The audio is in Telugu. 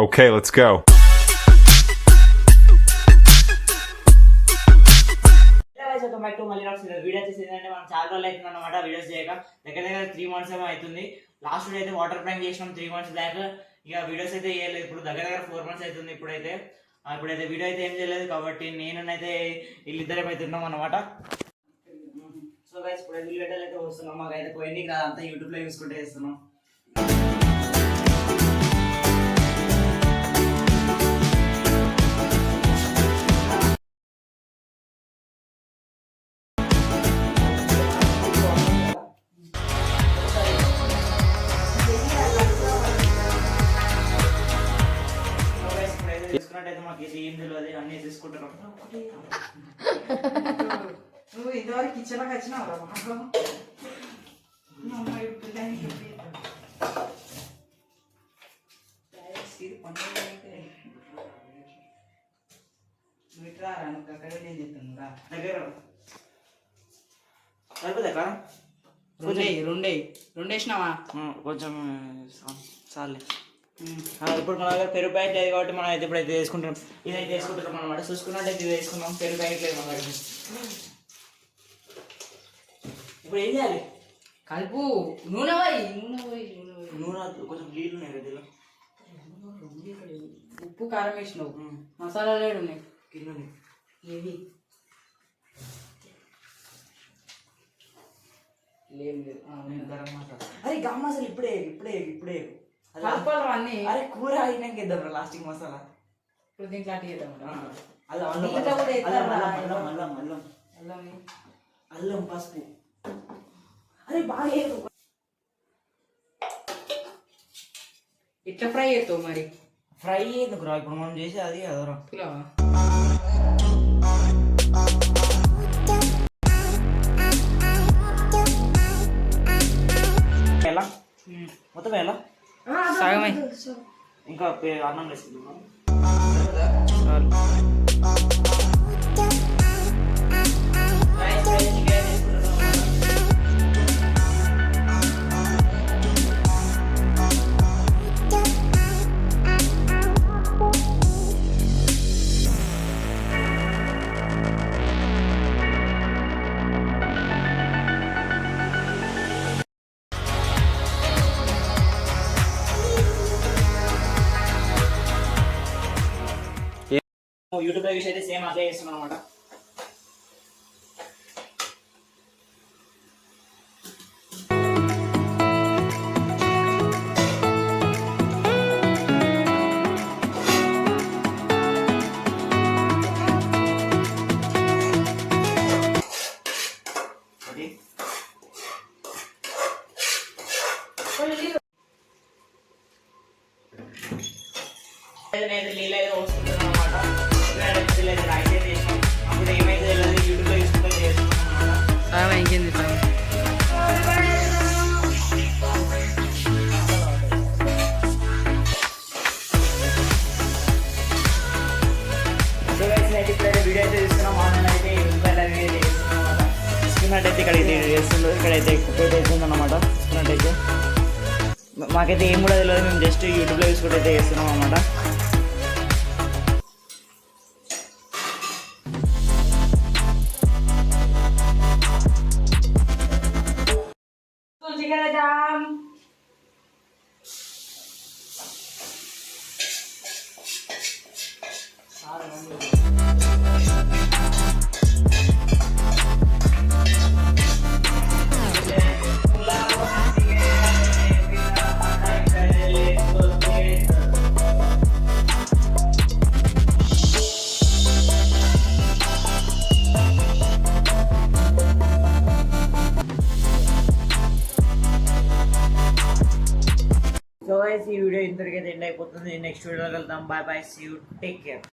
Okay, let's go. వీడియో చేసేదంటే మనం చాలా రోజులు అవుతుంది అనమాట. వీడియోస్ చేయక దగ్గర 3 months ఏమో అవుతుంది. లాస్ట్ వీడియో అయితే వాటర్ ప్రాంక్ చేసినాం 3 months బ్యాక్. ఇక వీడియోస్ అయితే వేయలేదు. ఇప్పుడు దగ్గర 4 months అవుతుంది. ఇప్పుడైతే వీడియో అయితే ఏం చేయలేదు కాబట్టి నేనైతే వీళ్ళిద్దరేపు అవుతున్నాం అనమాట. సో గైస్ ఇప్పుడు వీడియోలు అయితే వస్తున్నాం. మాకైతే పోయింది కదా, అంతా యూట్యూబ్లో చూసుకుంటే చేస్తున్నాం. తీసుకున్నట్టయితే మాకు ఇది ఏం తెలియదు, అన్నీ తీసుకుంటున్నాం. నువ్వు ఇంతవరకు కిచెన్లోకి వచ్చినావు రా మాకు. నువ్వు ఇట్లా రా, నువ్వు అక్కడ ఏం చెప్తాను రా దగ్గర సరిపోతా కారం రెండేసినావా? కొంచెం చాలే. ఇప్పుడు మన దగ్గర పెరుగు ప్యాకెట్ లేదు కాబట్టి మనం అయితే ఇప్పుడైతే వేసుకుంటాం. ఇదైతే వేసుకుంటున్నాం అనమాట. చూసుకున్నట్టయితే ఇది వేసుకున్నాం. పెరుగు ప్యాకెట్ లేదు మన దగ్గర. ఇప్పుడు ఏం చేయాలి? కలుపు. నూనె పోయి నూనె కొంచెం నీళ్ళు ఉన్నాయి కదా. ఉప్పు కారం వేసినావు, మసాలాలు ఏడు ఉన్నాయి కింద ఏవి లేదు. గరం మసాలా. అరే గరం మసాలా ఇప్పుడే ఇప్పుడే కలపాలి అన్నీ. అరే కూర అయినాక ఇద్దాం లాస్టింగ్ మసాలా. ఇప్పుడు దీంట్లో అటు చేద్దాం. అల్లం పసుపు. అరే బాగా ఇట్లా ఫ్రై చేస్తావు మరి? ఫ్రై ఎందుకు రా, ఇప్పుడు మనం చేసేది అది కదరా పులావా. ఎలా మొత్తం ఎలా సగమే ఇంకా అన్నం వేసుకుంటున్నాం. యూట్యూబ్ లో అయితే సేమ్ అదే చేస్తున్నాం అనమాట. నీళ్ళు అయితే వస్తున్నాం అనమాట. అప్పుడు ఏమైతే తెలియదు, యూట్యూబ్లో చూసుకుంటే చేస్తున్నాం అనమాట. ఇంకేంది ఇప్పుడైతే వీడియో అయితే తీసుకున్నాం. ఆన్లైన్ అయితే వీడియో చేస్తున్నాం అనమాట. తీసుకున్నట్టయితే ఇక్కడ ఇది చేస్తుందో ఇక్కడైతే కుక్కైతే వేస్తుంది అనమాట. తీసుకున్నట్టయితే మాకైతే ఏం కూడా తెలియదు, మేము జస్ట్ యూట్యూబ్లో చూసుకుంటే అయితే చేస్తున్నాం అనమాట. సో గైస్ ఈ వీడియో ఇంతవరకు అయితే ఎండ్ అయిపోతుంది. నెక్స్ట్ వీడియోలో వెళ్దాం. Bye bye, see you, take care.